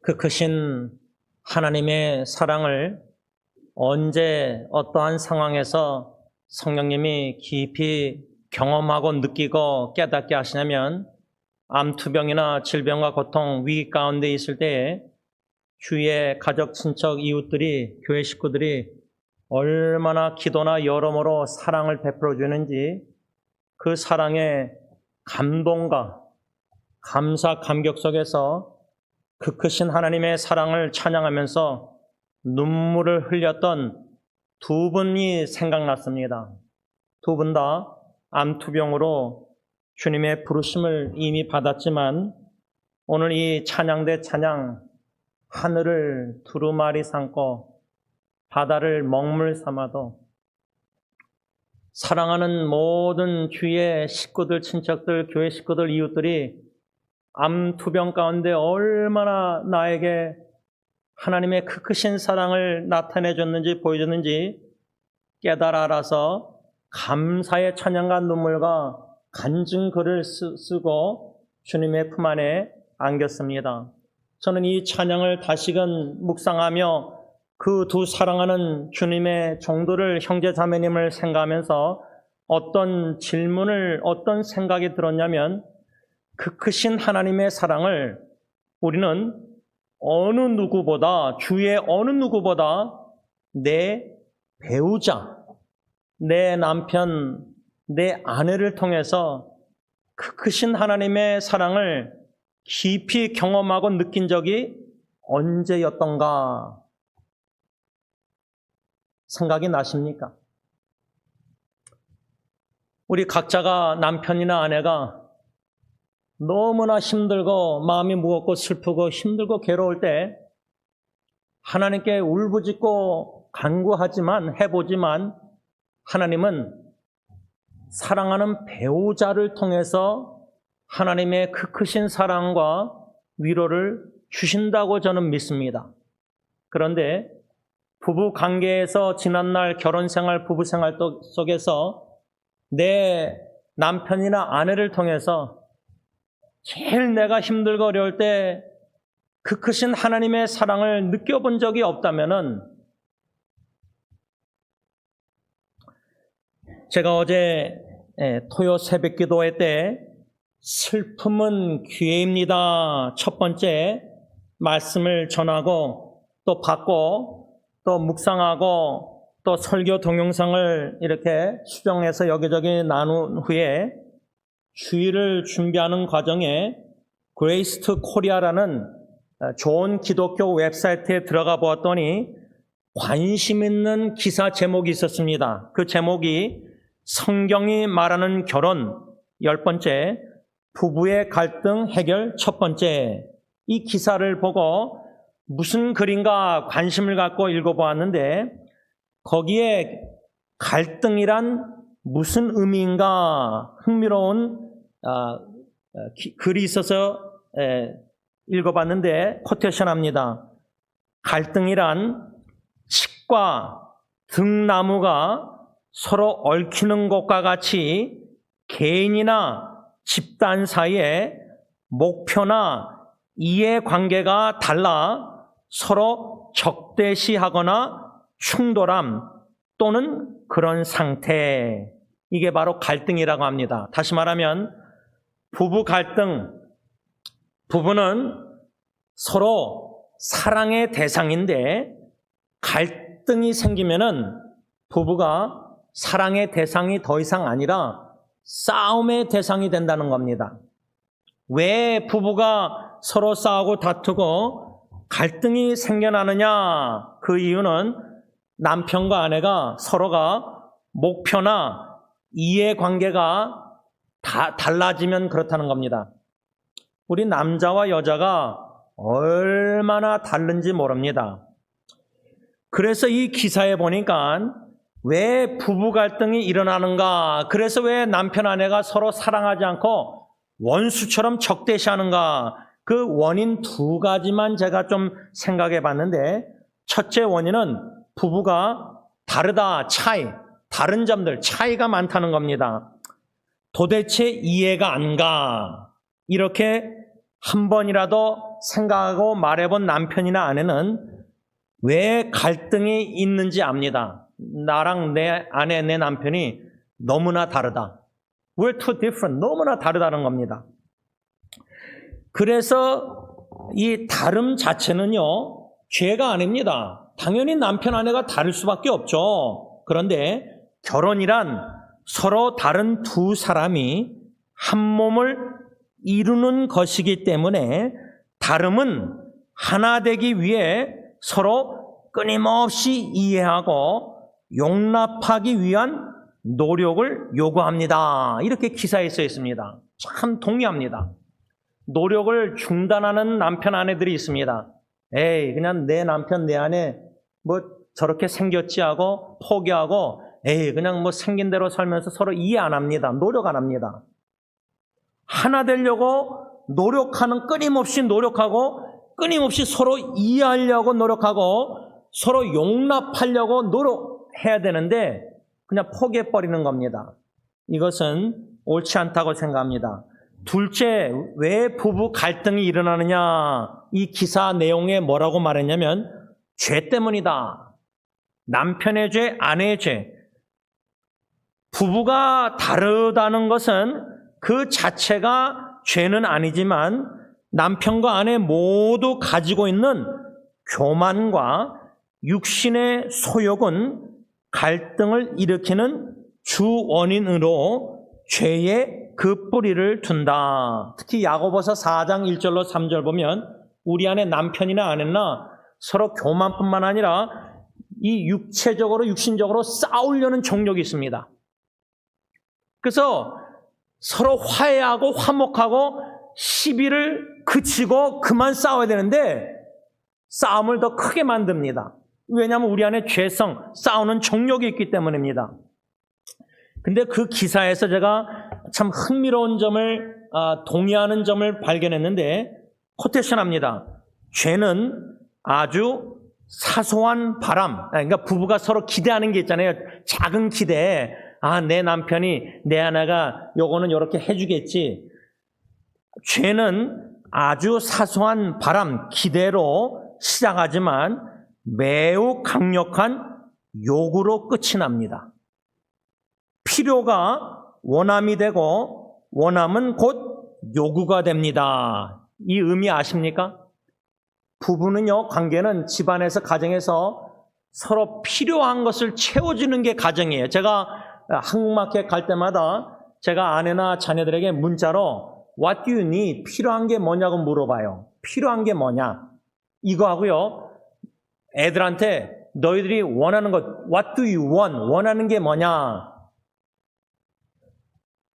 그 크신 하나님의 사랑을 언제 어떠한 상황에서 성령님이 깊이 경험하고 느끼고 깨닫게 하시냐면 암투병이나 질병과 고통, 위기 가운데 있을 때에 주위의 가족, 친척, 이웃들이, 교회 식구들이 얼마나 기도나 여러모로 사랑을 베풀어 주는지 그 사랑의 감동과 감사, 감격 속에서 그 크신 하나님의 사랑을 찬양하면서 눈물을 흘렸던 두 분이 생각났습니다. 두 분 다 암투병으로 주님의 부르심을 이미 받았지만 오늘 이 찬양대 찬양, 하늘을 두루마리 삼고 바다를 먹물 삼아도 사랑하는 모든 주위의 식구들, 친척들, 교회 식구들, 이웃들이 암투병 가운데 얼마나 나에게 하나님의 그 크신 사랑을 나타내 줬는지 보여줬는지 깨달아 알아서 감사의 찬양과 눈물과 간증 글을 쓰고 주님의 품 안에 안겼습니다. 저는 이 찬양을 다시금 묵상하며 그 두 사랑하는 주님의 종들을, 형제 자매님을 생각하면서 어떤 질문을, 어떤 생각이 들었냐면 그 크신 하나님의 사랑을 우리는 어느 누구보다, 주위의 어느 누구보다 내 배우자, 내 남편, 내 아내를 통해서 그 크신 하나님의 사랑을 깊이 경험하고 느낀 적이 언제였던가 생각이 나십니까? 우리 각자가 남편이나 아내가 너무나 힘들고 마음이 무겁고 슬프고 힘들고 괴로울 때 하나님께 울부짖고 간구하지만 해보지만 하나님은 사랑하는 배우자를 통해서 하나님의 그 크신 사랑과 위로를 주신다고 저는 믿습니다. 그런데 부부 관계에서 지난날 결혼생활, 부부생활 속에서 내 남편이나 아내를 통해서 제일 내가 힘들고 어려울 때 그 크신 하나님의 사랑을 느껴본 적이 없다면은 제가 어제 토요 새벽 기도회 때 슬픔은 기회입니다. 첫 번째 말씀을 전하고 또 받고 또 묵상하고 또 설교 동영상을 이렇게 수정해서 여기저기 나눈 후에 주일을 준비하는 과정에 그레이스트 코리아라는 좋은 기독교 웹사이트에 들어가 보았더니 관심 있는 기사 제목이 있었습니다. 그 제목이 성경이 말하는 결혼 10번째, 부부의 갈등 해결 첫 번째. 이 기사를 보고 무슨 글인가 관심을 갖고 읽어보았는데 거기에 갈등이란 무슨 의미인가 흥미로운 글이 있어서 읽어봤는데 코테이션합니다. 갈등이란 칡과 등나무가 서로 얽히는 것과 같이 개인이나 집단 사이에 목표나 이해관계가 달라 서로 적대시하거나 충돌함 또는 그런 상태, 이게 바로 갈등이라고 합니다. 다시 말하면 부부 갈등, 부부는 서로 사랑의 대상인데 갈등이 생기면은 부부가 사랑의 대상이 더 이상 아니라 싸움의 대상이 된다는 겁니다. 왜 부부가 서로 싸우고 다투고 갈등이 생겨나느냐? 그 이유는 남편과 아내가 서로가 목표나 이해관계가 다 달라지면 그렇다는 겁니다. 우리 남자와 여자가 얼마나 다른지 모릅니다. 그래서 이 기사에 보니까 왜 부부 갈등이 일어나는가? 그래서 왜 남편 아내가 서로 사랑하지 않고 원수처럼 적대시하는가? 그 원인 두 가지만 제가 좀 생각해 봤는데 첫째 원인은 부부가 다르다, 다른 점들, 차이가 많다는 겁니다. 도대체 이해가 안 가. 이렇게 한 번이라도 생각하고 말해본 남편이나 아내는 왜 갈등이 있는지 압니다. 나랑 내 아내, 내 남편이 너무나 다르다. We're too different. 너무나 다르다는 겁니다. 그래서 이 다름 자체는요, 죄가 아닙니다. 당연히 남편, 아내가 다를 수밖에 없죠. 그런데 결혼이란 서로 다른 두 사람이 한 몸을 이루는 것이기 때문에 다름은 하나 되기 위해 서로 끊임없이 이해하고 용납하기 위한 노력을 요구합니다. 이렇게 기사에 써 있습니다. 참 동의합니다. 노력을 중단하는 남편, 아내들이 있습니다. 에이, 그냥 내 남편, 내 아내 뭐 저렇게 생겼지 하고 포기하고 에이, 그냥 뭐 생긴 대로 살면서 서로 이해 안 합니다. 노력 안 합니다. 하나 되려고 노력하는, 끊임없이 노력하고 끊임없이 서로 이해하려고 노력하고 서로 용납하려고 노력해야 되는데 그냥 포기해버리는 겁니다. 이것은 옳지 않다고 생각합니다. 둘째, 왜 부부 갈등이 일어나느냐? 이 기사 내용에 뭐라고 말했냐면 죄 때문이다. 남편의 죄, 아내의 죄. 부부가 다르다는 것은 그 자체가 죄는 아니지만 남편과 아내 모두 가지고 있는 교만과 육신의 소욕은 갈등을 일으키는 주 원인으로 죄의 그 뿌리를 둔다. 특히 야고보서 4장 1절로 3절 보면 우리 안에 남편이나 아내나 서로 교만뿐만 아니라 이 육체적으로, 육신적으로 싸우려는 정욕이 있습니다. 그래서 서로 화해하고 화목하고 시비를 그치고 그만 싸워야 되는데 싸움을 더 크게 만듭니다. 왜냐하면 우리 안에 죄성, 싸우는 정욕이 있기 때문입니다. 근데 그 기사에서 제가 참 흥미로운 점을, 동의하는 점을 발견했는데 코테이션 합니다. 죄는 아주 사소한 바람, 그러니까 부부가 서로 기대하는 게 있잖아요. 작은 기대. 내 남편이, 내 아내가 요거는 요렇게 해주겠지. 죄는 아주 사소한 바람, 기대로 시작하지만 매우 강력한 요구로 끝이 납니다. 필요가 원함이 되고 원함은 곧 요구가 됩니다. 이 의미 아십니까? 부부는요, 관계는 집안에서, 가정에서 서로 필요한 것을 채워주는 게 가정이에요. 제가 한국마켓 갈 때마다 제가 아내나 자녀들에게 문자로 What do you need? 필요한 게 뭐냐고 물어봐요. 필요한 게 뭐냐? 이거 하고요. 애들한테 너희들이 원하는 것, What do you want? 원하는 게 뭐냐?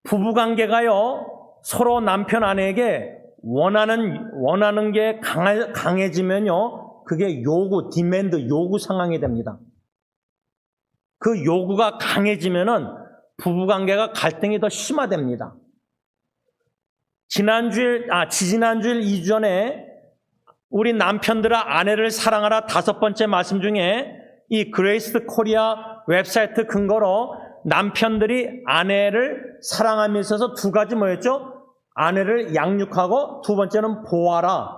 부부관계가요, 서로 남편, 아내에게 원하는 게 강해지면요, 그게 요구, 디맨드, 요구 상황이 됩니다. 그 요구가 강해지면은 부부관계가 갈등이 더 심화됩니다. 지지난주일 2주 전에 우리 남편들아 아내를 사랑하라 5번째 말씀 중에 이 그레이스 코리아 웹사이트 근거로 남편들이 아내를 사랑함에 있어서 두 가지 뭐였죠? 아내를 양육하고 두 번째는 보호하라.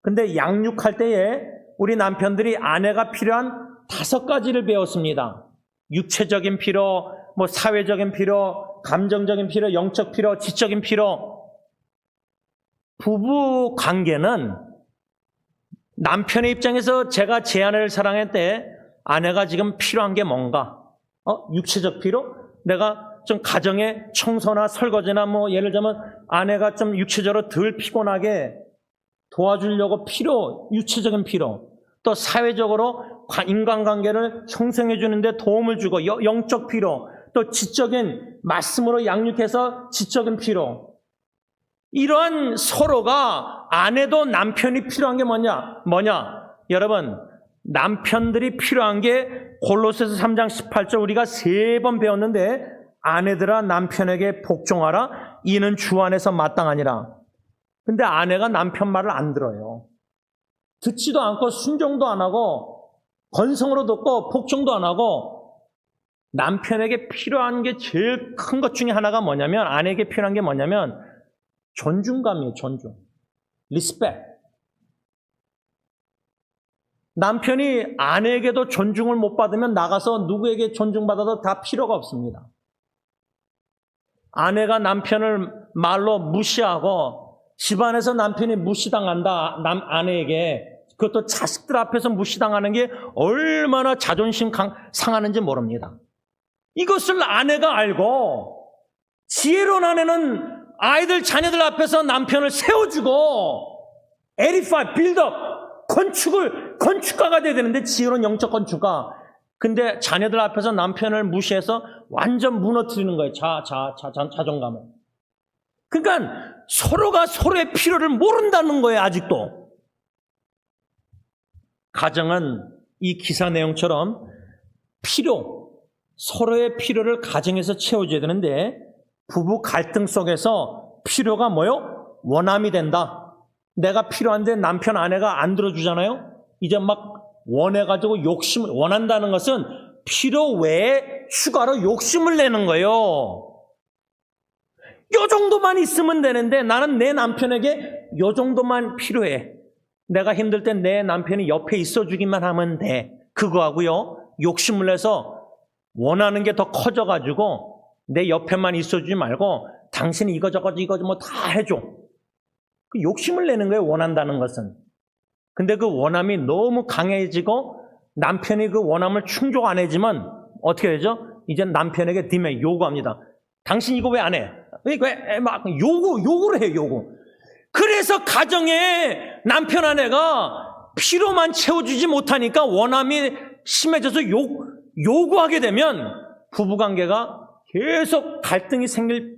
근데 양육할 때에 우리 남편들이 아내가 필요한 5가지를 배웠습니다. 육체적인 필요, 뭐 사회적인 필요, 감정적인 필요, 영적 필요, 지적인 필요. 부부 관계는 남편의 입장에서 제가 제 아내를 사랑할 때 아내가 지금 필요한 게 뭔가? 육체적 필요? 내가 좀 가정의 청소나 설거지나 뭐 예를 들면 아내가 좀 육체적으로 덜 피곤하게 도와주려고 육체적인 필요. 또 사회적으로 인간관계를 형성해 주는데 도움을 주고 영적 필요. 또 지적인 말씀으로 양육해서 지적인 필요. 이러한 서로가 아내도 남편이 필요한 게 뭐냐? 여러분, 남편들이 필요한 게 골로새서 3장 18절 우리가 3번 배웠는데 아내들아 남편에게 복종하라. 이는 주 안에서 마땅하니라. 근데 아내가 남편 말을 안 들어요. 듣지도 않고 순종도 안 하고 건성으로 듣고 복종도 안 하고 남편에게 필요한 게 제일 큰 것 중에 하나가 뭐냐면 아내에게 필요한 게 뭐냐면 존중감이에요. 존중. 리스펙. 남편이 아내에게도 존중을 못 받으면 나가서 누구에게 존중받아도 다 필요가 없습니다. 아내가 남편을 말로 무시하고 집안에서 남편이 무시당한다, 아내에게. 그것도 자식들 앞에서 무시당하는 게 얼마나 자존심 상하는지 모릅니다. 이것을 아내가 알고 지혜로운 아내는 아이들, 자녀들 앞에서 남편을 세워주고 에디파이, 빌드업, 건축가가 돼야 되는데 지혜로운 영적 건축가. 근데 자녀들 앞에서 남편을 무시해서 완전 무너뜨리는 거예요. 자존감을. 그러니까 서로가 서로의 필요를 모른다는 거예요, 아직도. 가정은 이 기사 내용처럼 서로의 필요를 가정에서 채워줘야 되는데 부부 갈등 속에서 필요가 뭐요? 원함이 된다. 내가 필요한데 남편, 아내가 안 들어주잖아요? 이제 막 원해가지고 원한다는 것은 필요 외에 추가로 욕심을 내는 거예요. 요 정도만 있으면 되는데 나는 내 남편에게 요 정도만 필요해. 내가 힘들 때 내 남편이 옆에 있어주기만 하면 돼. 그거하고요, 욕심을 내서 원하는 게 더 커져가지고 내 옆에만 있어주지 말고 당신이 이거저거 뭐 다 해줘. 그 욕심을 내는 거예요, 원한다는 것은. 근데 그 원함이 너무 강해지고 남편이 그 원함을 충족 안 해지면 어떻게 되죠? 이제 남편에게 요구합니다. 당신 이거 왜 안 해? 왜 막 요구를 해요, 요구. 그래서 가정에 남편, 아내가 필요만 채워주지 못하니까 원함이 심해져서 요구하게 되면 부부관계가 계속 갈등이 생길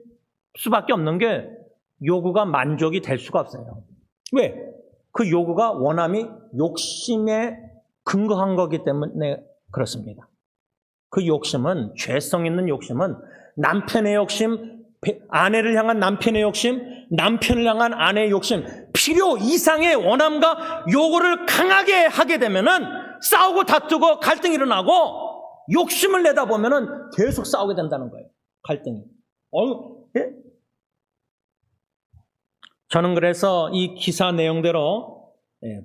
수밖에 없는 게 요구가 만족이 될 수가 없어요. 왜? 그 요구가 원함이 욕심에 근거한 거기 때문에 그렇습니다. 그 욕심은, 죄성 있는 욕심은 남편의 욕심, 아내를 향한 남편의 욕심, 남편을 향한 아내의 욕심, 필요 이상의 원함과 요구를 강하게 하게 되면은 싸우고 다투고 갈등이 일어나고 욕심을 내다 보면은 계속 싸우게 된다는 거예요. 갈등이. 예? 저는 그래서 이 기사 내용대로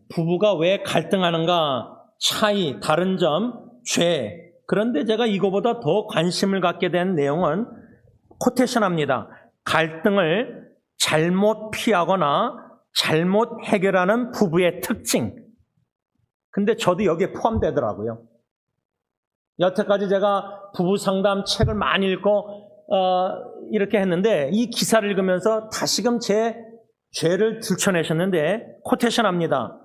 부부가 왜 갈등하는가, 차이, 다른 점, 죄. 그런데 제가 이거보다 더 관심을 갖게 된 내용은 코테이션합니다. 갈등을 잘못 피하거나 잘못 해결하는 부부의 특징. 근데 저도 여기에 포함되더라고요. 여태까지 제가 부부 상담 책을 많이 읽고 이렇게 했는데 이 기사를 읽으면서 다시금 제 죄를 들춰내셨는데 코테이션합니다.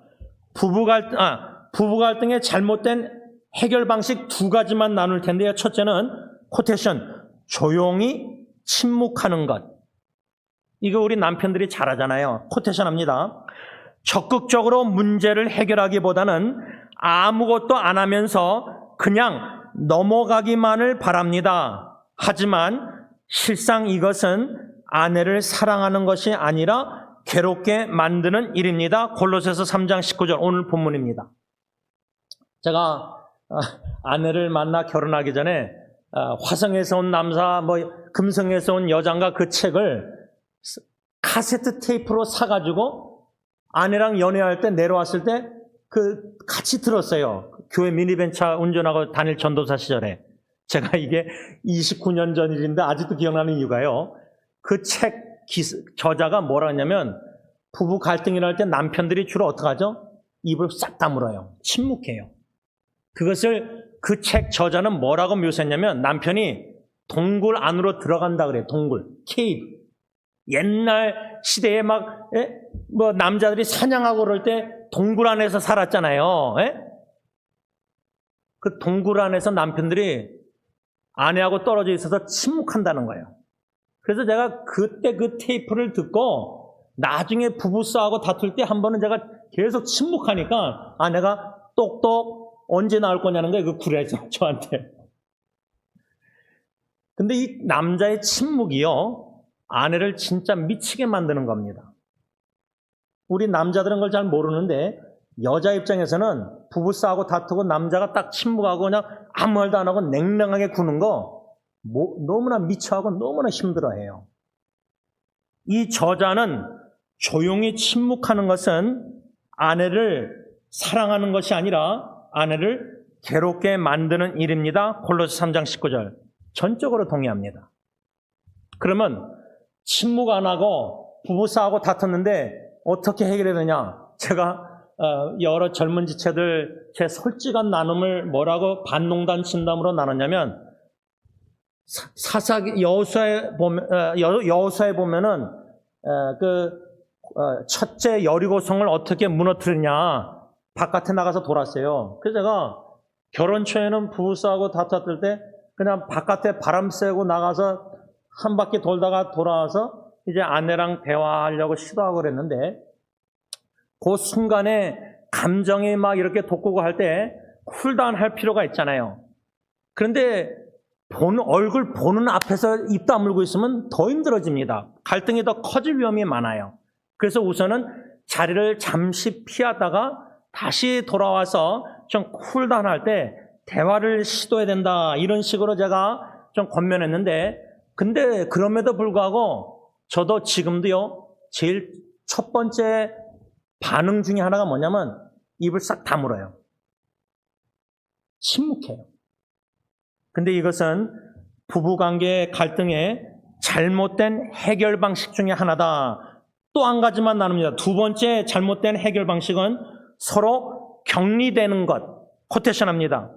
부부 갈등의 잘못된 해결 방식 두 가지만 나눌 텐데요. 첫째는 코테이션, 조용히 침묵하는 것. 이거 우리 남편들이 잘하잖아요. 코테이션합니다. 적극적으로 문제를 해결하기보다는 아무것도 안 하면서 그냥 넘어가기만을 바랍니다. 하지만 실상 이것은 아내를 사랑하는 것이 아니라 괴롭게 만드는 일입니다. 골로새서 3장 19절 오늘 본문입니다. 제가 아내를 만나 결혼하기 전에 화성에서 온 남자, 금성에서 온 여장가 그 책을 카세트 테이프로 사가지고 아내랑 연애할 때 내려왔을 때 같이 들었어요. 교회 미니밴차 운전하고 다닐 전도사 시절에. 제가 이게 29년 전 일인데 아직도 기억나는 이유가요. 그 책 저자가 뭐라 했냐면 부부 갈등이 날 때 남편들이 주로 어떡하죠? 입을 싹 다물어요. 침묵해요. 그것을 그 책 저자는 뭐라고 묘사했냐면 남편이 동굴 안으로 들어간다 그래요. 동굴, 케이브. 옛날 시대에 남자들이 사냥하고 그럴 때 동굴 안에서 살았잖아요. 그 동굴 안에서 남편들이 아내하고 떨어져 있어서 침묵한다는 거예요. 그래서 제가 그때 그 테이프를 듣고 나중에 부부싸움하고 다툴 때 한 번은 제가 계속 침묵하니까 아내가 똑똑 언제 나올 거냐는 거예요. 그 굴에서 저한테. 근데 이 남자의 침묵이요, 아내를 진짜 미치게 만드는 겁니다. 우리 남자들은 그걸 잘 모르는데 여자 입장에서는 부부싸움하고 다투고 남자가 딱 침묵하고 그냥 아무 말도 안 하고 냉랭하게 구는 거 너무나 미쳐하고 너무나 힘들어해요. 이 저자는 조용히 침묵하는 것은 아내를 사랑하는 것이 아니라 아내를 괴롭게 만드는 일입니다. 골로새 3장 19절. 전적으로 동의합니다. 그러면 침묵 안 하고 부부싸움하고 다퉜는데 어떻게 해결해야 되냐? 제가 여러 젊은 지체들 제 솔직한 나눔을 뭐라고 반농단 진담으로 나눴냐면, 여호수아에 보면은 첫째 여리고성을 어떻게 무너뜨리냐 바깥에 나가서 돌았어요. 그래서 제가 결혼 초에는 부부싸움하고 다퉜을 때 그냥 바깥에 바람 쐬고 나가서 한 바퀴 돌다가 돌아와서 이제 아내랑 대화하려고 시도하고 그랬는데, 그 순간에 감정이 막 이렇게 돋구고 할 때 쿨다운 할 필요가 있잖아요. 그런데 얼굴 보는 앞에서 입 다물고 있으면 더 힘들어집니다. 갈등이 더 커질 위험이 많아요. 그래서 우선은 자리를 잠시 피하다가 다시 돌아와서 좀 쿨다운 할 때 대화를 시도해야 된다, 이런 식으로 제가 좀 권면했는데, 근데 그럼에도 불구하고 저도 지금도요, 제일 첫 번째 반응 중에 하나가 뭐냐면 입을 싹 다물어요. 침묵해요. 근데 이것은 부부관계 갈등의 잘못된 해결 방식 중에 하나다. 또 한 가지만 나눕니다. 두 번째 잘못된 해결 방식은 서로 격리되는 것. 코테이션합니다.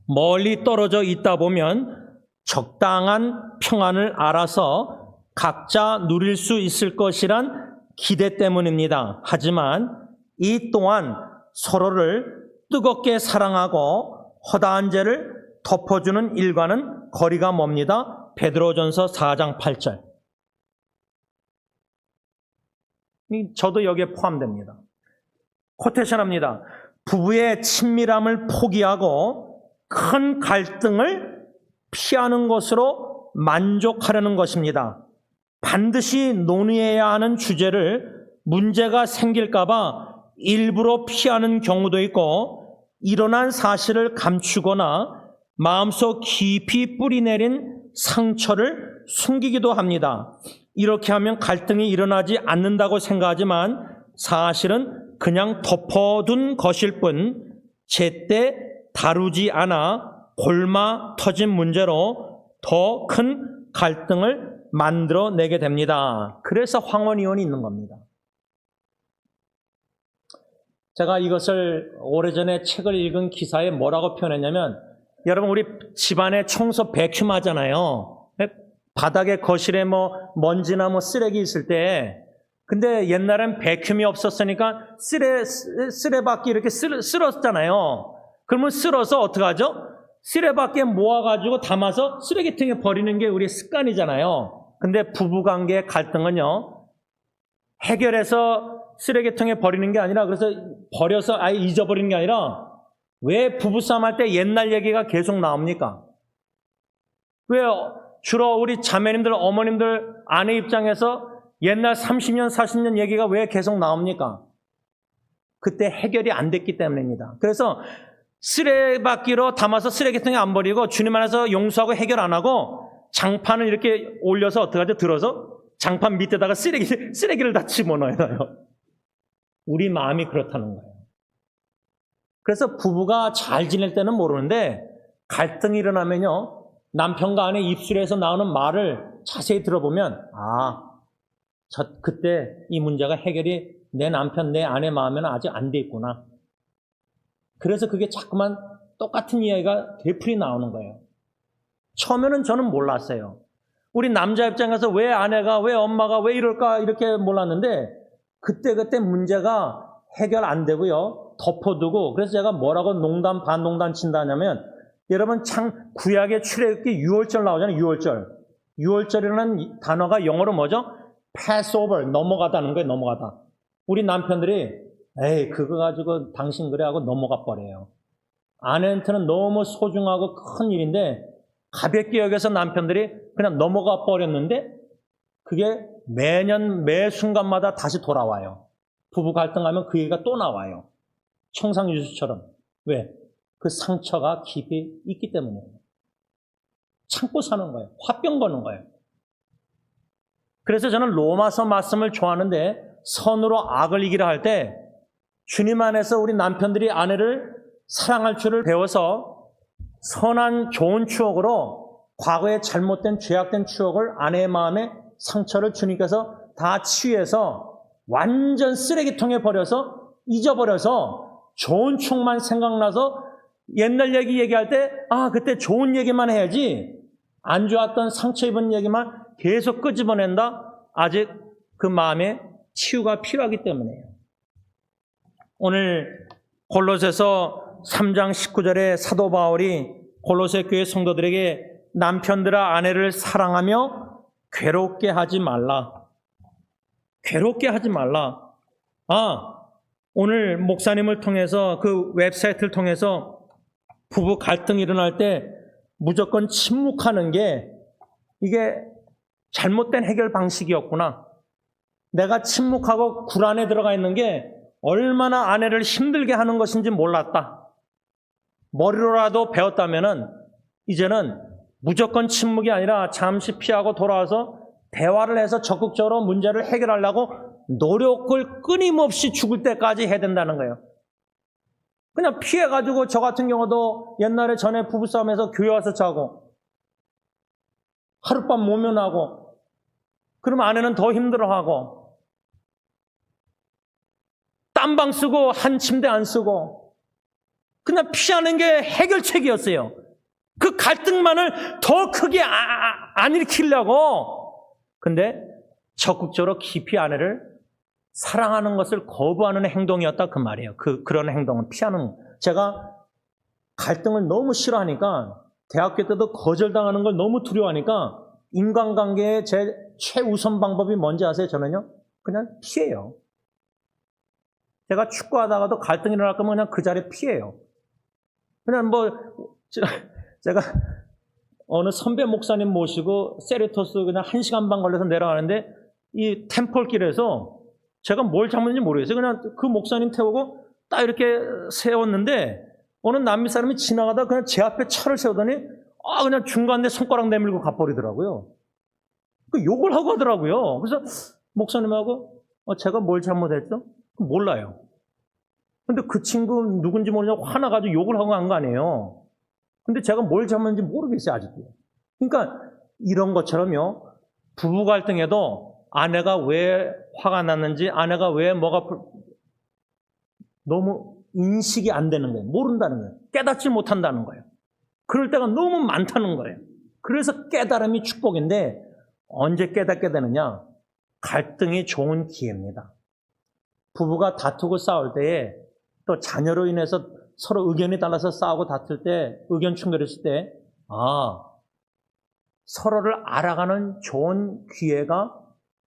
멀리 떨어져 있다 보면 적당한 평안을 알아서 각자 누릴 수 있을 것이란 기대 때문입니다. 하지만 이 또한 서로를 뜨겁게 사랑하고 허다한 죄를 덮어주는 일과는 거리가 멉니다. 베드로전서 4장 8절. 저도 여기에 포함됩니다. 코테이션합니다. 부부의 친밀함을 포기하고 큰 갈등을 피하는 것으로 만족하려는 것입니다. 반드시 논의해야 하는 주제를 문제가 생길까봐 일부러 피하는 경우도 있고, 일어난 사실을 감추거나 마음속 깊이 뿌리내린 상처를 숨기기도 합니다. 이렇게 하면 갈등이 일어나지 않는다고 생각하지만 사실은 그냥 덮어둔 것일 뿐, 제때 다루지 않아 골마 터진 문제로 더 큰 갈등을 만들어내게 됩니다. 그래서 황혼이혼이 있는 겁니다. 제가 이것을 오래전에 책을 읽은 기사에 뭐라고 표현했냐면, 여러분 우리 집안에 청소 베큐um 하잖아요. 바닥에 거실에 먼지나 쓰레기 있을 때, 근데 옛날엔 베큐um이 없었으니까 쓰레받기 이렇게 쓸었잖아요. 그러면 쓸어서 어떻게 하죠? 쓰레받기에 모아가지고 담아서 쓰레기통에 버리는 게 우리 습관이잖아요. 근데 부부관계의 갈등은요, 해결해서 쓰레기통에 버리는 게 아니라, 그래서 버려서 아예 잊어버리는 게 아니라, 왜 부부싸움 할 때 옛날 얘기가 계속 나옵니까? 왜 주로 우리 자매님들, 어머님들, 아내 입장에서 옛날 30년, 40년 얘기가 왜 계속 나옵니까? 그때 해결이 안 됐기 때문입니다. 그래서 쓰레받기로 담아서 쓰레기통에 안 버리고 주님 안에서 용서하고 해결 안 하고 장판을 이렇게 올려서 어떻게 하죠? 들어서 장판 밑에다가 쓰레기를 다 집어넣어요. 우리 마음이 그렇다는 거예요. 그래서 부부가 잘 지낼 때는 모르는데 갈등이 일어나면요, 남편과 아내 입술에서 나오는 말을 자세히 들어보면, 그때 이 문제가 해결이 내 남편, 내 아내 마음에는 아직 안 돼 있구나. 그래서 그게 자꾸만 똑같은 이야기가 되풀이 나오는 거예요. 처음에는 저는 몰랐어요. 우리 남자 입장에서 왜 아내가, 왜 엄마가, 왜 이럴까 이렇게 몰랐는데, 그때 문제가 해결 안 되고요, 덮어두고, 그래서 제가 뭐라고 농담 반농담 친다냐면, 여러분 구약의 출애굽기 6월절 나오잖아요. 6월절이라는 단어가 영어로 뭐죠? Passover, 넘어가다는 거예요. 넘어가다. 우리 남편들이 에이 그거 가지고 당신 그래 하고 넘어가 버려요. 아내한테는 너무 소중하고 큰 일인데 가볍게 여겨서 남편들이 그냥 넘어가 버렸는데, 그게 매년 매 순간마다 다시 돌아와요. 부부 갈등하면 그 얘기가 또 나와요. 청상유수처럼. 왜? 그 상처가 깊이 있기 때문이에요. 참고 사는 거예요. 화병 거는 거예요. 그래서 저는 로마서 말씀을 좋아하는데 선으로 악을 이기라 할 때 주님 안에서 우리 남편들이 아내를 사랑할 줄을 배워서 선한 좋은 추억으로 과거의 잘못된 죄악된 추억을 아내의 마음에 상처를 주님께서 다 치유해서 완전 쓰레기통에 버려서 잊어버려서 좋은 추억만 생각나서 옛날 얘기할 때 그때 좋은 얘기만 해야지 안 좋았던 상처 입은 얘기만 계속 끄집어낸다. 아직 그 마음에 치유가 필요하기 때문에요. 오늘 골로새서 3장 19절에 사도 바울이 골로새 교회 성도들에게 남편들아 아내를 사랑하며 괴롭게 하지 말라. 괴롭게 하지 말라. 오늘 목사님을 통해서 그 웹사이트를 통해서 부부 갈등이 일어날 때 무조건 침묵하는 게 이게 잘못된 해결 방식이었구나. 내가 침묵하고 굴 안에 들어가 있는 게 얼마나 아내를 힘들게 하는 것인지 몰랐다. 머리로라도 배웠다면은 이제는 무조건 침묵이 아니라 잠시 피하고 돌아와서 대화를 해서 적극적으로 문제를 해결하려고 노력을 끊임없이 죽을 때까지 해야 된다는 거예요. 그냥 피해가지고 저 같은 경우도 옛날에 전에 부부싸움에서 교회 와서 자고 하룻밤 모면하고 그러면 아내는 더 힘들어하고 딴방 쓰고 한 침대 안 쓰고 그냥 피하는 게 해결책이었어요. 그 갈등만을 더 크게 안 일으키려고. 근데 적극적으로 깊이 아내를 사랑하는 것을 거부하는 행동이었다 그 말이에요. 그런 행동은 피하는. 제가 갈등을 너무 싫어하니까 대학교 때도 거절당하는 걸 너무 두려워하니까 인간관계의 제 최우선 방법이 뭔지 아세요? 저는요 그냥 피해요. 제가 축구하다가도 갈등이 일어날 거면 그냥 그 자리에 피해요. 그냥 제가 어느 선배 목사님 모시고 세리토스 그냥 1시간 반 걸려서 내려가는데 이 템플길에서 제가 뭘 잘못했는지 모르겠어요. 그냥 그 목사님 태우고 딱 이렇게 세웠는데 어느 남미 사람이 지나가다 그냥 제 앞에 차를 세우더니 그냥 중간에 손가락 내밀고 가버리더라고요. 그 욕을 하고 하더라고요. 그래서 목사님하고 제가 뭘 잘못했죠? 몰라요. 근데 그 친구 누군지 모르냐고 화나가지고 욕을 하고 간 거 아니에요. 근데 제가 뭘 잘못했는지 모르겠어요, 아직도. 그러니까 이런 것처럼요, 부부 갈등에도 아내가 왜 화가 났는지, 아내가 왜 너무 인식이 안 되는 거예요. 모른다는 거예요. 깨닫지 못한다는 거예요. 그럴 때가 너무 많다는 거예요. 그래서 깨달음이 축복인데, 언제 깨닫게 되느냐? 갈등이 좋은 기회입니다. 부부가 다투고 싸울 때에 또 자녀로 인해서 서로 의견이 달라서 싸우고 다툴 때, 의견 충돌했을 때, 서로를 알아가는 좋은 기회가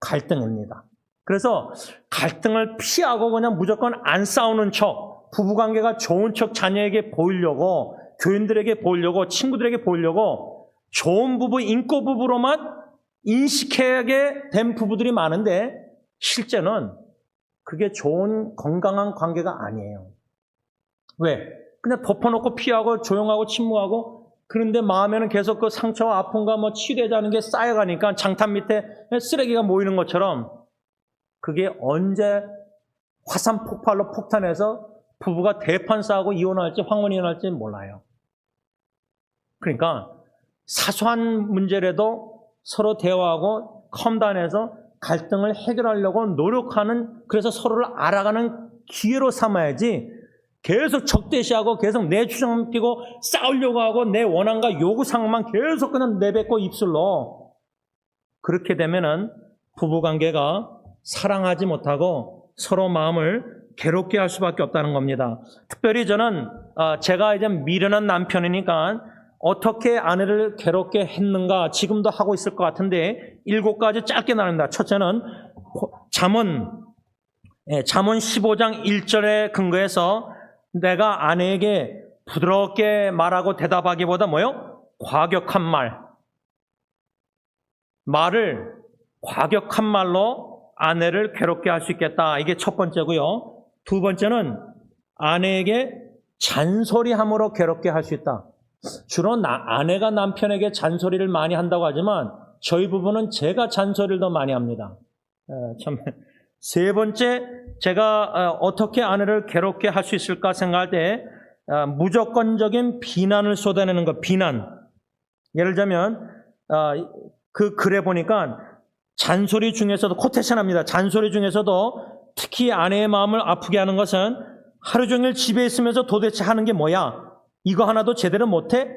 갈등입니다. 그래서 갈등을 피하고 그냥 무조건 안 싸우는 척, 부부관계가 좋은 척 자녀에게 보이려고, 교인들에게 보이려고, 친구들에게 보이려고 좋은 부부, 인고 부부로만 인식하게 된 부부들이 많은데 실제는 그게 좋은 건강한 관계가 아니에요. 왜? 그냥 덮어놓고 피하고 조용하고 침묵하고 그런데 마음에는 계속 그 상처와 아픔과 치유되지 않은 게 쌓여가니까 장탄 밑에 쓰레기가 모이는 것처럼 그게 언제 화산 폭발로 폭탄해서 부부가 대판 싸우고 이혼할지 황혼이 일어날지 몰라요. 그러니까 사소한 문제라도 서로 대화하고 컴다운해서 갈등을 해결하려고 노력하는, 그래서 서로를 알아가는 기회로 삼아야지 계속 적대시하고 계속 내 주장만 피고 싸우려고 하고 내 원한과 요구사항만 계속 그냥 내뱉고 입술로, 그렇게 되면은 부부관계가 사랑하지 못하고 서로 마음을 괴롭게 할 수밖에 없다는 겁니다. 특별히 저는 제가 이제 미련한 남편이니까 어떻게 아내를 괴롭게 했는가 지금도 하고 있을 것 같은데 7가지 짧게 나눕니다. 첫째는 잠언 15장 1절에 근거해서 내가 아내에게 부드럽게 말하고 대답하기보다 과격한 말을 과격한 말로 아내를 괴롭게 할 수 있겠다. 이게 첫 번째고요. 두 번째는 아내에게 잔소리함으로 괴롭게 할 수 있다. 주로 아내가 남편에게 잔소리를 많이 한다고 하지만 저희 부부는 제가 잔소리를 더 많이 합니다. 참 세 번째, 제가 어떻게 아내를 괴롭게 할 수 있을까 생각할 때 무조건적인 비난을 쏟아내는 것, 비난. 예를 들자면 그 글에 보니까 잔소리 중에서도, 코테이션합니다. 잔소리 중에서도 특히 아내의 마음을 아프게 하는 것은 하루 종일 집에 있으면서 도대체 하는 게 뭐야? 이거 하나도 제대로 못해?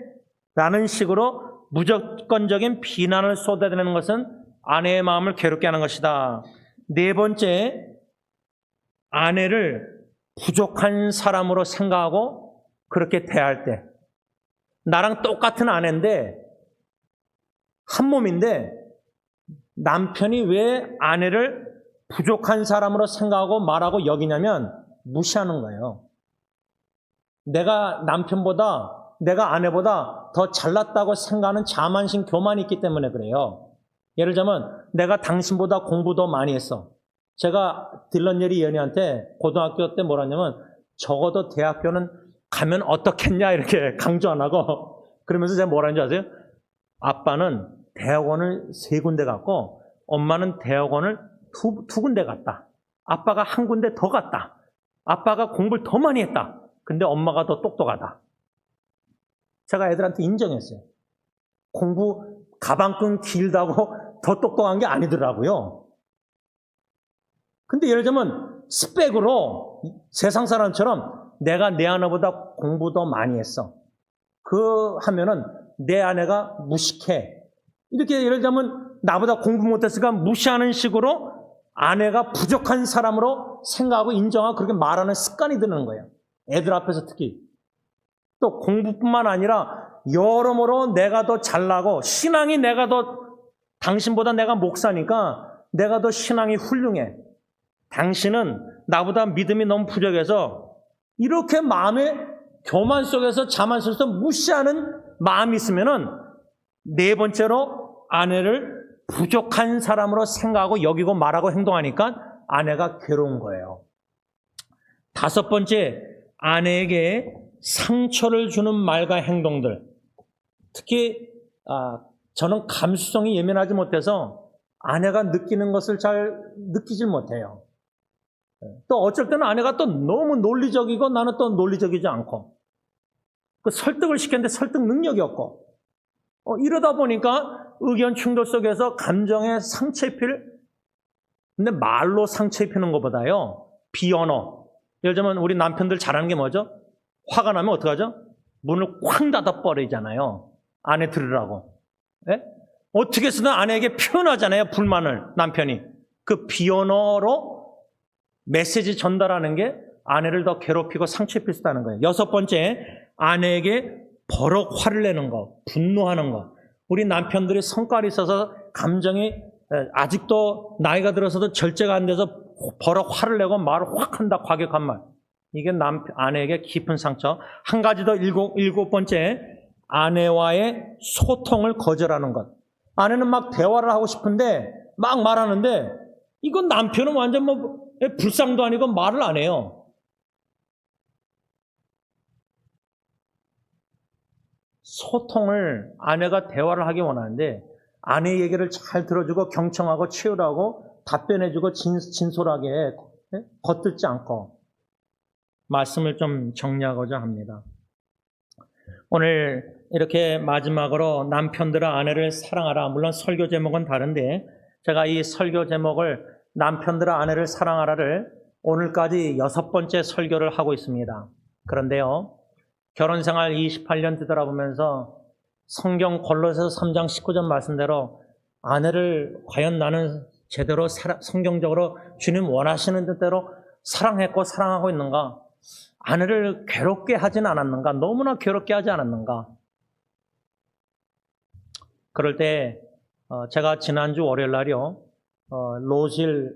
라는 식으로 무조건적인 비난을 쏟아내는 것은 아내의 마음을 괴롭게 하는 것이다. 네 번째, 아내를 부족한 사람으로 생각하고 그렇게 대할 때, 나랑 똑같은 아내인데, 한 몸인데, 남편이 왜 아내를 부족한 사람으로 생각하고 말하고 여기냐면 무시하는 거예요. 내가 남편보다, 내가 아내보다 더 잘났다고 생각하는 자만심, 교만이 있기 때문에 그래요. 예를 들자면 내가 당신보다 공부 더 많이 했어. 제가 딜런 예리 연희한테 고등학교 때 뭐라 하냐면 적어도 대학교는 가면 어떻겠냐 이렇게 강조 안 하고, 그러면서 제가 뭐라 하는지 아세요? 아빠는 대학원을 3군데 갔고 엄마는 대학원을 두 군데 갔다. 아빠가 한 군데 더 갔다. 아빠가 공부를 더 많이 했다. 근데 엄마가 더 똑똑하다. 제가 애들한테 인정했어요. 공부 가방끈 길다고 더 똑똑한 게 아니더라고요. 근데 예를 들면 스펙으로 세상 사람처럼 내가 내 아내보다 공부 더 많이 했어. 그 하면은 내 아내가 무식해. 이렇게 예를 들면 나보다 공부 못했으니까 무시하는 식으로 아내가 부족한 사람으로 생각하고 인정하고 그렇게 말하는 습관이 드는 거예요. 애들 앞에서 특히. 또 공부뿐만 아니라 여러모로 내가 더 잘나고 신앙이 내가 더, 당신보다 내가 목사니까 내가 더 신앙이 훌륭해. 당신은 나보다 믿음이 너무 부족해서, 이렇게 마음의 교만 속에서 자만 속에서 무시하는 마음이 있으면은 네 번째로 아내를 부족한 사람으로 생각하고 여기고 말하고 행동하니까 아내가 괴로운 거예요. 다섯 번째, 아내에게 상처를 주는 말과 행동들. 특히 저는 감수성이 예민하지 못해서 아내가 느끼는 것을 잘 느끼질 못해요. 또 어쩔 때는 아내가 또 너무 논리적이고 나는 또 논리적이지 않고, 그 설득을 시켰는데 설득 능력이 없고, 이러다 보니까 의견 충돌 속에서 감정에 상처 입힐, 근데 말로 상처 입히는 것보다요, 비언어. 예를 들면 우리 남편들 잘하는 게 뭐죠? 화가 나면 어떡하죠? 문을 쾅 닫아 버리잖아요. 아내 들으라고. 예? 어떻게 해서든 아내에게 표현하잖아요, 불만을, 남편이. 그 비언어로 메시지 전달하는 게 아내를 더 괴롭히고 상처 입힐 수 있다는 거예요. 여섯 번째, 아내에게 버럭 화를 내는 거, 분노하는 거. 우리 남편들이 성깔이 있어서 감정이 아직도 나이가 들어서도 절제가 안 돼서 버럭 화를 내고 말을 확 한다, 과격한 말. 이게 아내에게 깊은 상처. 한 가지 더, 일곱 번째, 아내와의 소통을 거절하는 것. 아내는 막 대화를 하고 싶은데 막 말하는데, 이건 남편은 완전 불상도 아니고 말을 안 해요. 소통을, 아내가 대화를 하기 원하는데 아내 얘기를 잘 들어주고 경청하고 치유하고 답변해주고 진솔하게 겉들지 않고, 말씀을 좀 정리하고자 합니다. 오늘 이렇게 마지막으로 남편들아 아내를 사랑하라. 물론 설교 제목은 다른데 제가 이 설교 제목을 남편들아 아내를 사랑하라를 오늘까지 6번째 설교를 하고 있습니다. 그런데요, 결혼생활 28년 뒤돌아보면서 성경 골로새서 3장 19절 말씀대로 아내를 과연 나는 제대로 성경적으로 주님 원하시는 뜻대로 사랑했고 사랑하고 있는가? 아내를 괴롭게 하진 않았는가? 너무나 괴롭게 하지 않았는가? 그럴 때 제가 지난주 월요일 날이요, 로질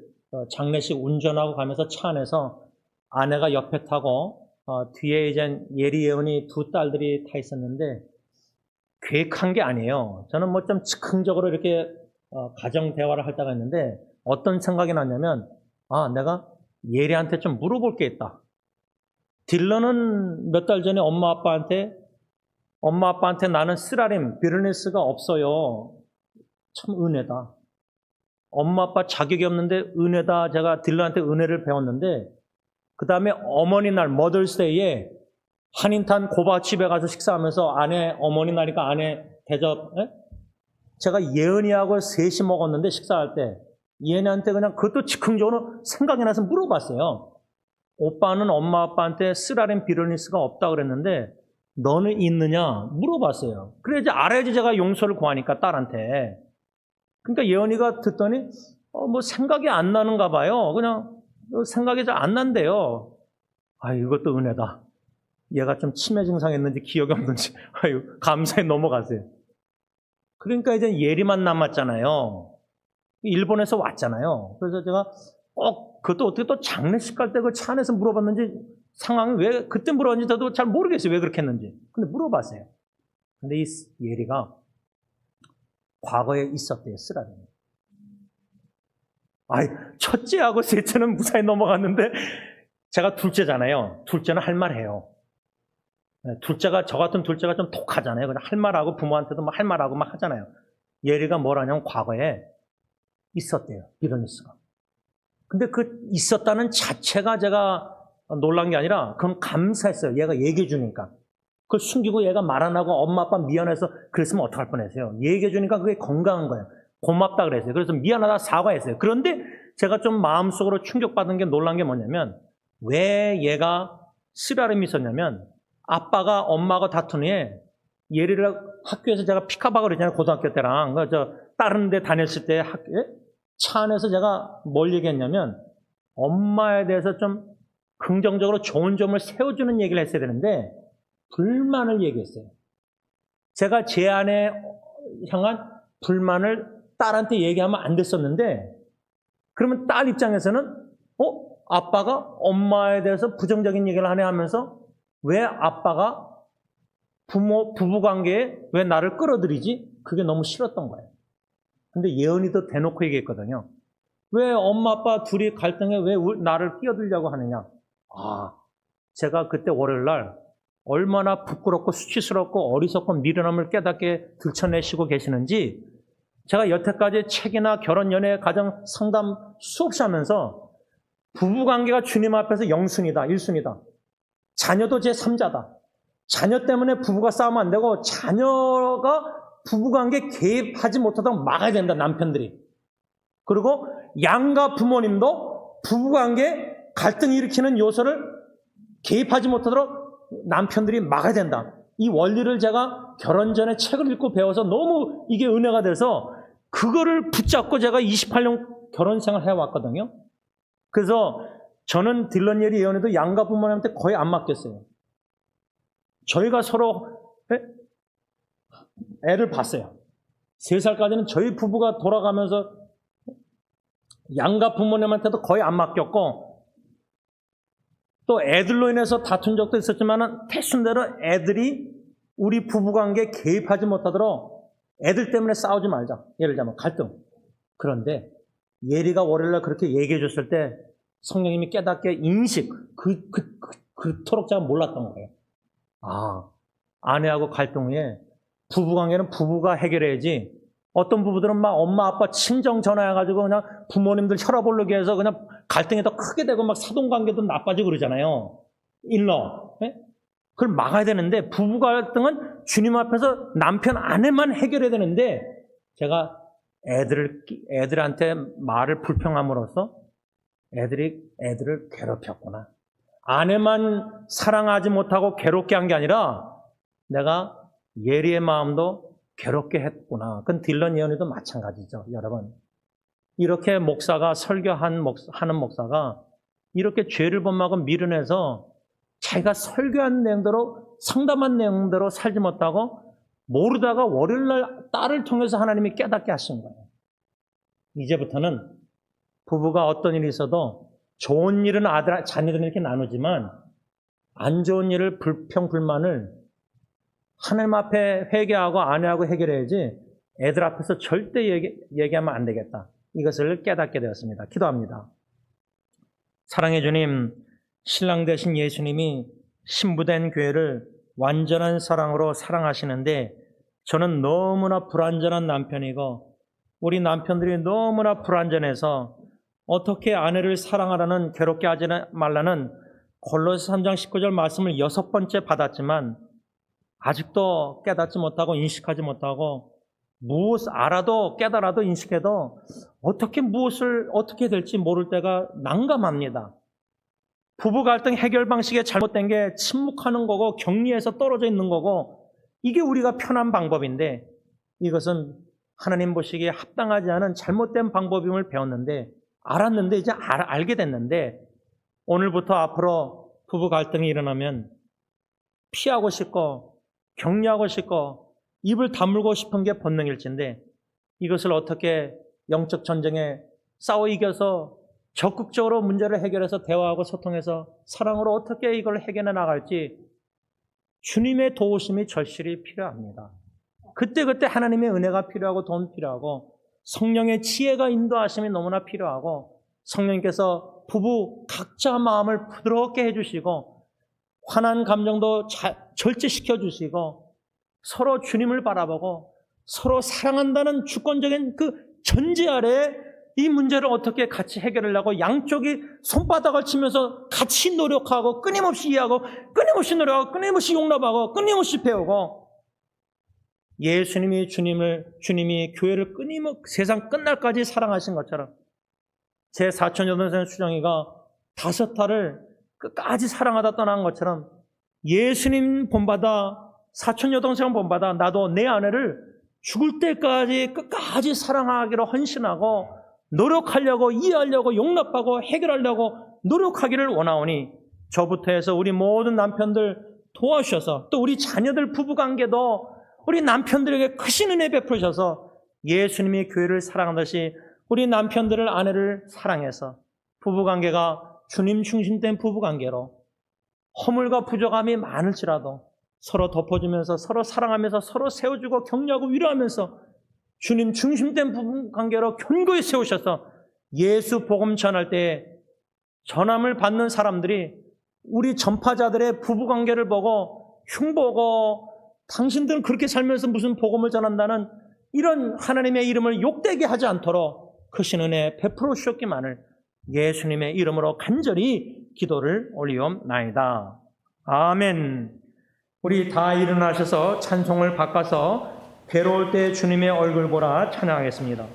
장례식 운전하고 가면서 차 안에서 아내가 옆에 타고 뒤에 이제 예리 예언이 2 딸들이 타 있었는데, 계획한 게 아니에요. 저는 뭐 좀 즉흥적으로 이렇게 가정 대화를 할 때가 있는데 어떤 생각이 났냐면, 내가 예리한테 좀 물어볼 게 있다. 딜런은 몇 달 전에 엄마 아빠한테 나는 쓰라림, 비르니스가 없어요. 참 은혜다. 엄마 아빠 자격이 없는데 은혜다. 제가 딜러한테 은혜를 배웠는데 그 다음에 어머니 날 머더스데이에 한인탄 고깃집에 가서 식사하면서 아내 어머니 날이니까 아내 대접 제가 예은이하고 셋이 먹었는데 식사할 때 예은이한테 그냥 그것도 즉흥적으로 생각이 나서 물어봤어요. 오빠는 엄마 아빠한테 쓰라린 비르니스가 없다 그랬는데 너는 있느냐 물어봤어요. 그래야지 알아야지 제가 용서를 구하니까 딸한테. 그러니까 예은이가 듣더니 뭐 생각이 안 나는가 봐요. 그냥 생각이 잘 안 난대요. 이것도 은혜다. 얘가 좀 치매 증상했는지 기억이 없는지 감사히 넘어가세요. 그러니까 이제 예리만 남았잖아요. 일본에서 왔잖아요. 그래서 제가 그것도 어떻게 또 장례식 갈 때 그 차 안에서 물어봤는지 상황이 왜 그때 물어봤는지 저도 잘 모르겠어요. 왜 그렇게 했는지. 근데 물어봤어요. 근데 이 예리가 과거에 있었대요. 쓰라림이. 첫째하고 셋째는 무사히 넘어갔는데 제가 둘째잖아요. 둘째는 할 말해요. 둘째가 저 같은 둘째가 좀 독하잖아요. 그냥 할 말하고 부모한테도 할 말하고 막 하잖아요. 예리가 뭐라냐면 과거에 있었대요. 비르니스가. 근데 그 있었다는 자체가 제가 놀란 게 아니라 그건 감사했어요. 얘가 얘기해 주니까. 그걸 숨기고 얘가 말 안 하고 엄마 아빠 미안해서 그랬으면 어떡할 뻔했어요. 얘기해 주니까 그게 건강한 거예요. 고맙다 그랬어요. 그래서 미안하다 사과했어요. 그런데 제가 좀 마음속으로 충격받은 게 놀란 게 뭐냐면 왜 얘가 쓰라림이 있었냐면 아빠가 엄마가 다툰 후에 예리를 학교에서 제가 피카박을 그랬잖아요. 고등학교 때랑. 다른 데 다녔을 때 학교에 차 안에서 제가 뭘 얘기했냐면 엄마에 대해서 좀 긍정적으로 좋은 점을 세워주는 얘기를 했어야 되는데 불만을 얘기했어요. 제가 제 안에 향한 불만을 딸한테 얘기하면 안 됐었는데 그러면 딸 입장에서는 아빠가 엄마에 대해서 부정적인 얘기를 하네 하면서 왜 아빠가 부부관계에 왜 나를 끌어들이지? 그게 너무 싫었던 거예요. 근데 예언이도 대놓고 얘기했거든요. 왜 엄마 아빠 둘이 갈등에 왜 나를 끼어들려고 하느냐? 제가 그때 월요일 날 얼마나 부끄럽고 수치스럽고 어리석고 미련함을 깨닫게 들춰내시고 계시는지 제가 여태까지 책이나 결혼, 연애, 가정, 상담 수없이 하면서 부부관계가 주님 앞에서 영순이다, 1순위다. 자녀도 제3자다. 자녀 때문에 부부가 싸우면 안 되고 자녀가 부부관계에 개입하지 못하도록 막아야 된다, 남편들이. 그리고 양가 부모님도 부부관계에 갈등 일으키는 요소를 개입하지 못하도록 남편들이 막아야 된다. 이 원리를 제가 결혼 전에 책을 읽고 배워서 너무 이게 은혜가 돼서 그거를 붙잡고 제가 28년 결혼 생활 해왔거든요. 그래서 저는 딜런 예리 예언에도 양가 부모님한테 거의 안 맡겼어요. 저희가 서로 애를 봤어요. 3살까지는 저희 부부가 돌아가면서 양가 부모님한테도 거의 안 맡겼고 또 애들로 인해서 다툰 적도 있었지만 태순대로 애들이 우리 부부관계에 개입하지 못하도록 애들 때문에 싸우지 말자. 예를 들자면 갈등. 그런데 예리가 월요일날 그렇게 얘기해 줬을 때 성령님이 깨닫게 인식, 그토록 제가 몰랐던 거예요. 아내하고 갈등 후에 부부관계는 부부가 해결해야지 어떤 부부들은 막 엄마 아빠 친정 전화해가지고 그냥 부모님들 혈압 오르게 해서 그냥 갈등이 더 크게 되고 막 사돈관계도 나빠지고 그러잖아요. 일러. 그걸 막아야 되는데 부부 갈등은 주님 앞에서 남편 아내만 해결해야 되는데 제가 애들한테 말을 불평함으로써 애들을 괴롭혔구나. 아내만 사랑하지 못하고 괴롭게 한 게 아니라 내가 예리의 마음도 괴롭게 했구나. 그건 딜런 예언에도 마찬가지죠, 여러분. 이렇게 목사가 하는 목사가 이렇게 죄를 범하고 미련해서 자기가 설교한 내용대로 상담한 내용대로 살지 못하고 모르다가 월요일날 딸을 통해서 하나님이 깨닫게 하신 거예요. 이제부터는 부부가 어떤 일이 있어도 좋은 일은 자녀들은 이렇게 나누지만 안 좋은 일을 불평불만을 하나님 앞에 회개하고 아내하고 해결해야지 애들 앞에서 절대 얘기하면 안 되겠다. 이것을 깨닫게 되었습니다. 기도합니다. 사랑해 주님, 신랑 되신 예수님이 신부된 교회를 완전한 사랑으로 사랑하시는데 저는 너무나 불완전한 남편이고 우리 남편들이 너무나 불완전해서 어떻게 아내를 사랑하라는, 괴롭게 하지 말라는 골로새 3장 19절 말씀을 6번째 받았지만 아직도 깨닫지 못하고 인식하지 못하고, 무엇 알아도 깨달아도 인식해도 어떻게 무엇을 어떻게 될지 모를 때가 난감합니다. 부부 갈등 해결 방식에 잘못된 게 침묵하는 거고 격리해서 떨어져 있는 거고, 이게 우리가 편한 방법인데 이것은 하나님 보시기에 합당하지 않은 잘못된 방법임을 배웠는데, 알았는데 이제 알게 됐는데, 오늘부터 앞으로 부부 갈등이 일어나면 피하고 싶고 격리하고 싶고 입을 다물고 싶은 게 본능일진데, 이것을 어떻게 영적 전쟁에 싸워 이겨서 적극적으로 문제를 해결해서 대화하고 소통해서 사랑으로 어떻게 이걸 해결해 나갈지 주님의 도우심이 절실히 필요합니다. 그때그때 하나님의 은혜가 필요하고 도움 필요하고 성령의 지혜가 인도하심이 너무나 필요하고, 성령님께서 부부 각자 마음을 부드럽게 해주시고 화난 감정도 절제시켜 주시고 서로 주님을 바라보고 서로 사랑한다는 주권적인 그 전제 아래 이 문제를 어떻게 같이 해결하려고 양쪽이 손바닥을 치면서 같이 노력하고 끊임없이 이해하고 끊임없이 노력하고 끊임없이 용납하고 끊임없이 배우고, 예수님이 주님이 교회를 끊임없이 세상 끝날까지 사랑하신 것처럼 제 사촌 여동생 수정이가 5달을 끝까지 사랑하다 떠난 것처럼 예수님 본받아, 사촌 여동생 본받아 나도 내 아내를 죽을 때까지 끝까지 사랑하기로 헌신하고 노력하려고, 이해하려고, 용납하고 해결하려고 노력하기를 원하오니, 저부터 해서 우리 모든 남편들 도와주셔서 또 우리 자녀들 부부관계도 우리 남편들에게 크신 은혜 베푸셔서 예수님이 교회를 사랑하듯이 우리 남편들을, 아내를 사랑해서 부부관계가 주님 중심된 부부관계로 허물과 부족함이 많을지라도 서로 덮어주면서 서로 사랑하면서 서로 세워주고 격려하고 위로하면서 주님 중심된 부부관계로 견고히 세우셔서 예수 복음 전할 때 전함을 받는 사람들이 우리 전파자들의 부부관계를 보고 흉보고, 당신들은 그렇게 살면서 무슨 복음을 전한다는 이런 하나님의 이름을 욕되게 하지 않도록 크신 은혜 베풀어 주셨기만을 예수님의 이름으로 간절히 기도를 올리옵나이다. 아멘. 우리 다 일어나셔서 찬송을 바꿔서 괴로울 때 주님의 얼굴 보라 찬양하겠습니다.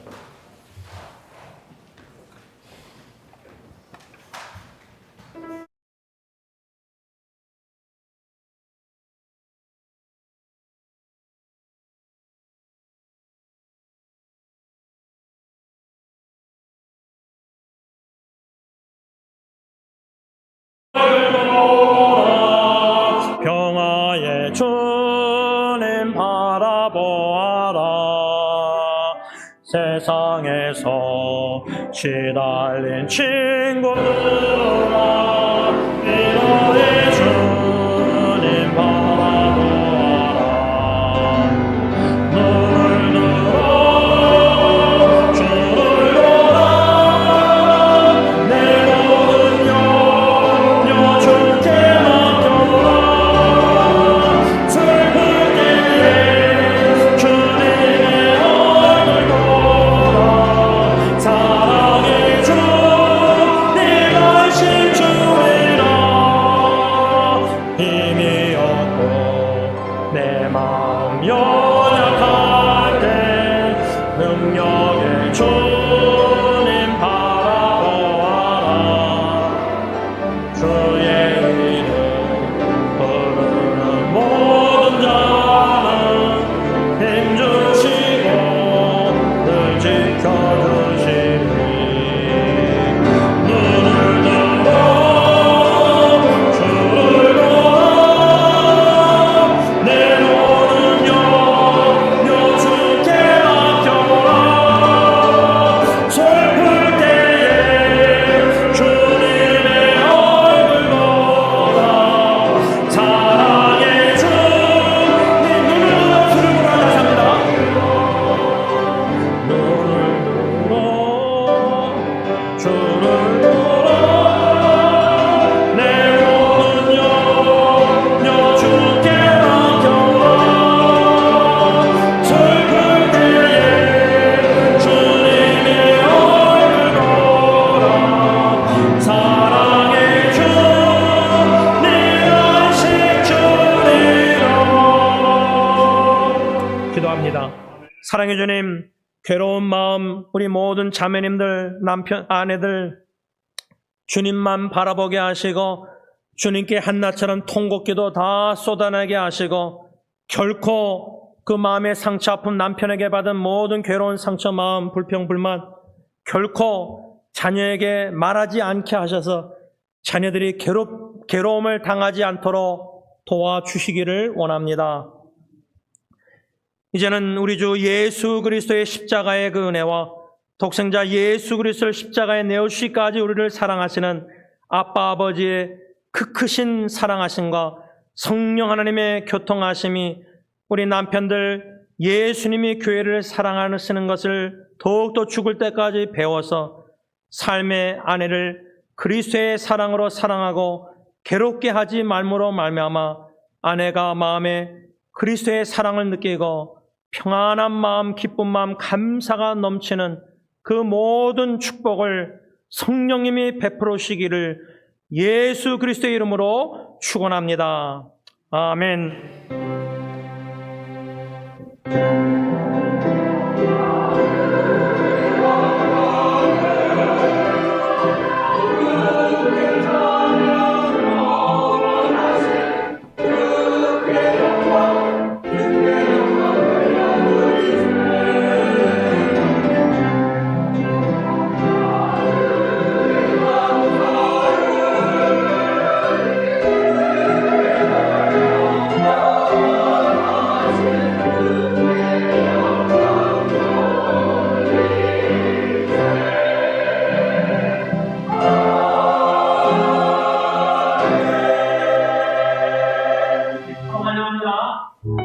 평화의 주님 바라보아라. 세상에서 시달린 친구들아, 위로의 주님 바라보아라. 눈을 들어 주를 보라. 내 모든 염려 주께 맡겨라. 슬플 때에 주님의 얼굴 보라. 사랑의 주 네가 신주리라. 힘이 없고 내 마음 연약할 때 능력의 주님 바라보아라. 주의 이름 부르는 모든 자는 힘주시고 늘 지켜주시니, 눈을 들어 주를 보라. 내 모든 염려 사랑해 주님, 괴로운 마음 우리 모든 자매님들, 남편, 아내들 주님만 바라보게 하시고 주님께 한나처럼 통곡기도 다 쏟아내게 하시고 결코 그 마음의 상처 아픔, 남편에게 받은 모든 괴로운 상처, 마음, 불평, 불만 결코 자녀에게 말하지 않게 하셔서 자녀들이 괴로움을 당하지 않도록 도와주시기를 원합니다. 이제는 우리 주 예수 그리스도의 십자가의 그 은혜와 독생자 예수 그리스도를 십자가에 내어주시기까지 우리를 사랑하시는 아빠 아버지의 그 크신 사랑하심과 성령 하나님의 교통하심이 우리 남편들 예수님이 교회를 사랑하시는 것을 더욱더 죽을 때까지 배워서 삶의 아내를 그리스도의 사랑으로 사랑하고 괴롭게 하지 말므로 말미암아 아내가 마음에 그리스도의 사랑을 느끼고 평안한 마음, 기쁜 마음, 감사가 넘치는 그 모든 축복을 성령님이 베풀어 주시기를 예수 그리스도의 이름으로 축원합니다. 아멘. 감사합니다.